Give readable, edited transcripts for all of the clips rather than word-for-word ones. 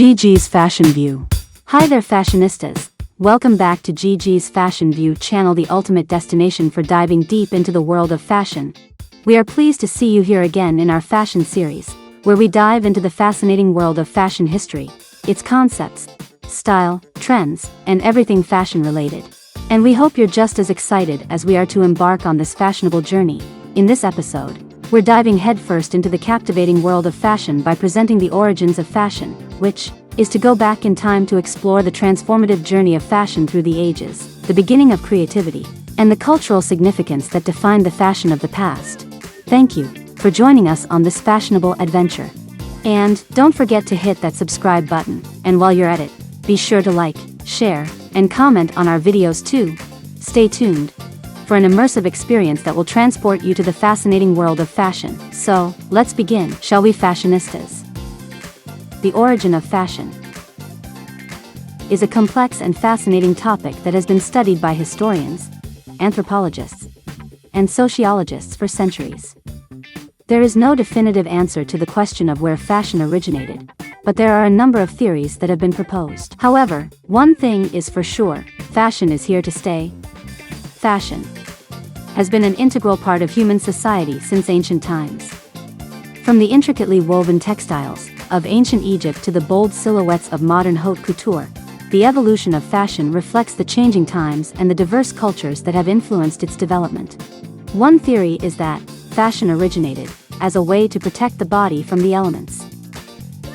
GG's Fashion View. Hi there fashionistas. Welcome back to GG's Fashion View channel, the ultimate destination for diving deep into the world of fashion. We are pleased to see you here again in our fashion series, where we dive into the fascinating world of fashion history, its concepts, style, trends, and everything fashion related. And we hope you're just as excited as we are to embark on this fashionable journey. In this episode, we're diving headfirst into the captivating world of fashion by presenting the origins of fashion, which is to go back in time to explore the transformative journey of fashion through the ages, the beginning of creativity, and the cultural significance that defined the fashion of the past. Thank you for joining us on this fashionable adventure. And don't forget to hit that subscribe button, and while you're at it, be sure to like, share, and comment on our videos too. Stay tuned for an immersive experience that will transport you to the fascinating world of fashion. So, let's begin, shall we, fashionistas? The origin of fashion is a complex and fascinating topic that has been studied by historians, anthropologists, and sociologists for centuries. There is no definitive answer to the question of where fashion originated, but there are a number of theories that have been proposed. However, one thing is for sure: fashion is here to stay. Fashion has been an integral part of human society since ancient times. From the intricately woven textiles of ancient Egypt to the bold silhouettes of modern haute couture, the evolution of fashion reflects the changing times and the diverse cultures that have influenced its development. One theory is that fashion originated as a way to protect the body from the elements.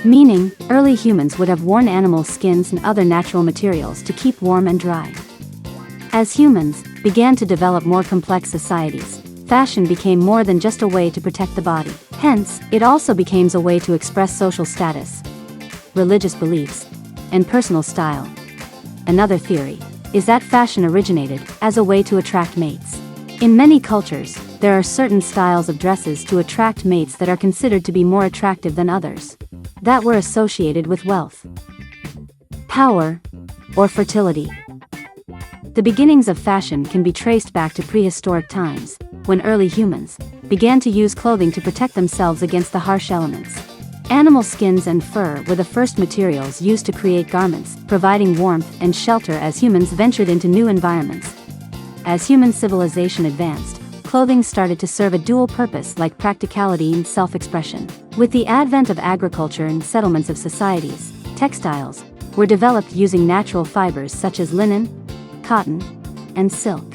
Meaning, early humans would have worn animal skins and other natural materials to keep warm and dry. As humans began to develop more complex societies, fashion became more than just a way to protect the body. Hence, it also became a way to express social status, religious beliefs, and personal style. Another theory is that fashion originated as a way to attract mates. In many cultures, there are certain styles of dresses to attract mates that are considered to be more attractive than others, that were associated with wealth, power, or fertility. The beginnings of fashion can be traced back to prehistoric times, when early humans began to use clothing to protect themselves against the harsh elements. Animal skins and fur were the first materials used to create garments, providing warmth and shelter as humans ventured into new environments. As human civilization advanced, clothing started to serve a dual purpose, like practicality and self-expression. With the advent of agriculture and settlements of societies, textiles were developed using natural fibers such as linen, cotton, and silk.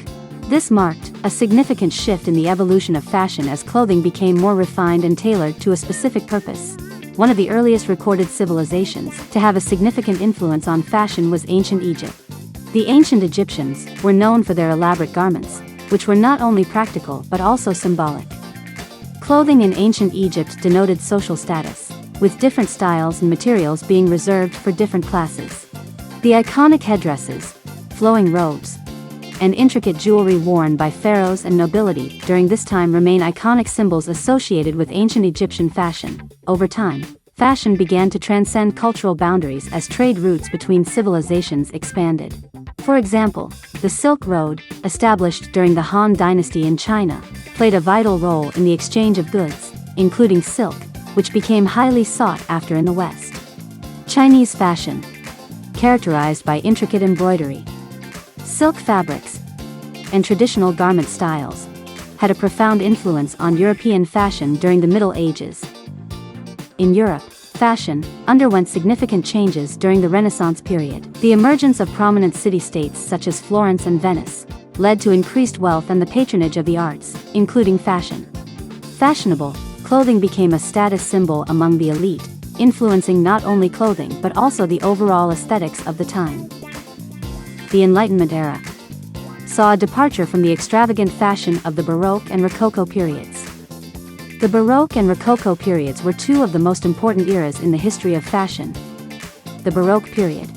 This marked a significant shift in the evolution of fashion as clothing became more refined and tailored to a specific purpose. One of the earliest recorded civilizations to have a significant influence on fashion was ancient Egypt. The ancient Egyptians were known for their elaborate garments, which were not only practical but also symbolic. Clothing in ancient Egypt denoted social status, with different styles and materials being reserved for different classes. The iconic headdresses, flowing robes, and intricate jewelry worn by pharaohs and nobility during this time remain iconic symbols associated with ancient Egyptian fashion. Over time, fashion began to transcend cultural boundaries as trade routes between civilizations expanded. For example, the Silk Road, established during the Han Dynasty in China, played a vital role in the exchange of goods, including silk, which became highly sought after in the West. Chinese fashion, characterized by intricate embroidery, silk fabrics, and traditional garment styles, had a profound influence on European fashion during the Middle Ages. In Europe, fashion underwent significant changes during the Renaissance period. The emergence of prominent city-states such as Florence and Venice led to increased wealth and the patronage of the arts, including fashion. Fashionable clothing became a status symbol among the elite, influencing not only clothing but also the overall aesthetics of the time. The Enlightenment era saw a departure from the extravagant fashion of the Baroque and Rococo periods. The Baroque and Rococo periods were two of the most important eras in the history of fashion. The Baroque period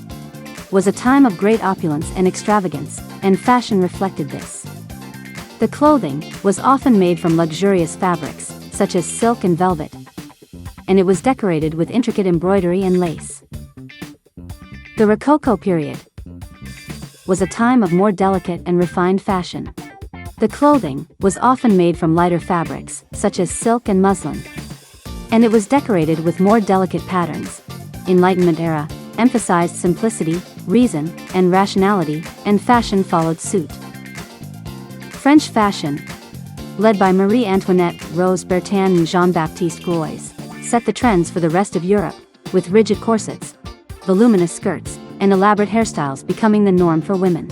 was a time of great opulence and extravagance, and fashion reflected this. The clothing was often made from luxurious fabrics, such as silk and velvet, and it was decorated with intricate embroidery and lace. The Rococo period was a time of more delicate and refined fashion. The clothing was often made from lighter fabrics, such as silk and muslin, and it was decorated with more delicate patterns, Enlightenment era, emphasized simplicity, reason, and rationality, and fashion followed suit. French fashion, led by Marie Antoinette, Rose Bertin and Jean-Baptiste Gouys, set the trends for the rest of Europe, with rigid corsets, voluminous skirts, and elaborate hairstyles becoming the norm for women.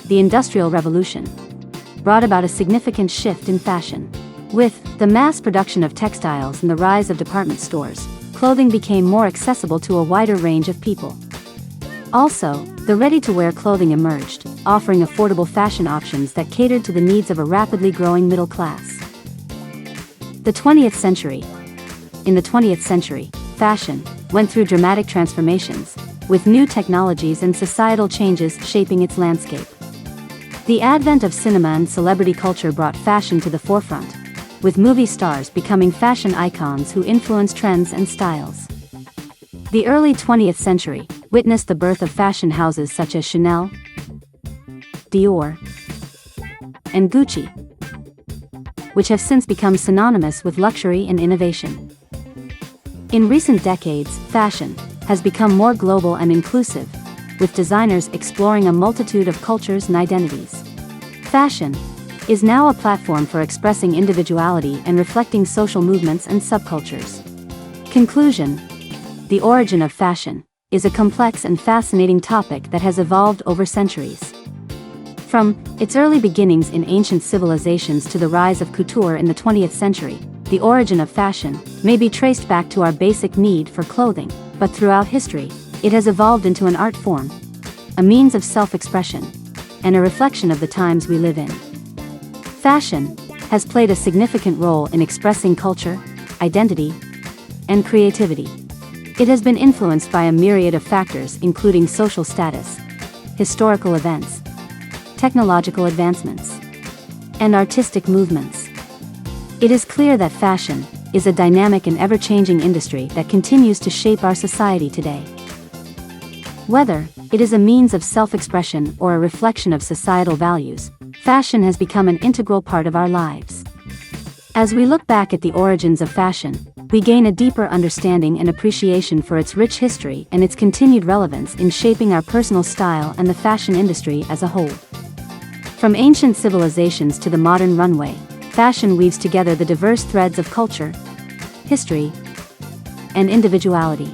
The Industrial Revolution brought about a significant shift in fashion. With the mass production of textiles and the rise of department stores, clothing became more accessible to a wider range of people. Also, the ready-to-wear clothing emerged, offering affordable fashion options that catered to the needs of a rapidly growing middle class. The 20th century. In the 20th century, fashion went through dramatic transformations, with new technologies and societal changes shaping its landscape. The advent of cinema and celebrity culture brought fashion to the forefront, with movie stars becoming fashion icons who influenced trends and styles. The early 20th century witnessed the birth of fashion houses such as Chanel, Dior, and Gucci, which have since become synonymous with luxury and innovation. In recent decades, fashion has become more global and inclusive, with designers exploring a multitude of cultures and identities. Fashion is now a platform for expressing individuality and reflecting social movements and subcultures. Conclusion: the origin of fashion is a complex and fascinating topic that has evolved over centuries. From its early beginnings in ancient civilizations to the rise of couture in the 20th century, the origin of fashion may be traced back to our basic need for clothing, but throughout history, it has evolved into an art form, a means of self-expression, and a reflection of the times we live in. Fashion has played a significant role in expressing culture, identity, and creativity. It has been influenced by a myriad of factors including social status, historical events, technological advancements, and artistic movements. It is clear that fashion is a dynamic and ever-changing industry that continues to shape our society today. Whether it is a means of self-expression or a reflection of societal values, fashion has become an integral part of our lives. As we look back at the origins of fashion, we gain a deeper understanding and appreciation for its rich history and its continued relevance in shaping our personal style and the fashion industry as a whole. From ancient civilizations to the modern runway, fashion weaves together the diverse threads of culture, history, and individuality.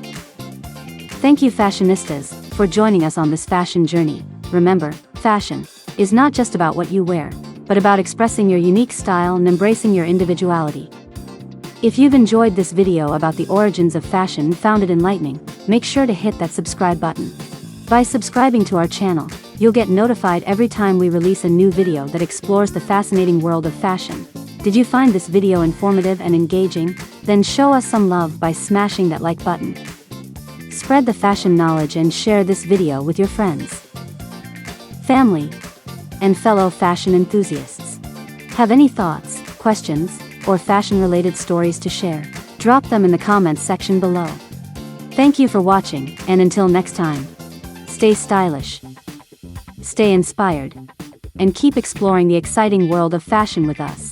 Thank you, fashionistas, for joining us on this fashion journey. Remember, fashion is not just about what you wear, but about expressing your unique style and embracing your individuality. If you've enjoyed this video about the origins of fashion and found it enlightening, make sure to hit that subscribe button. By subscribing to our channel, you'll get notified every time we release a new video that explores the fascinating world of fashion. Did you find this video informative and engaging? Then show us some love by smashing that like button. Spread the fashion knowledge and share this video with your friends, family, and fellow fashion enthusiasts. Have any thoughts, questions, or fashion-related stories to share? Drop them in the comments section below. Thank you for watching, and until next time, stay stylish, stay inspired, and keep exploring the exciting world of fashion with us.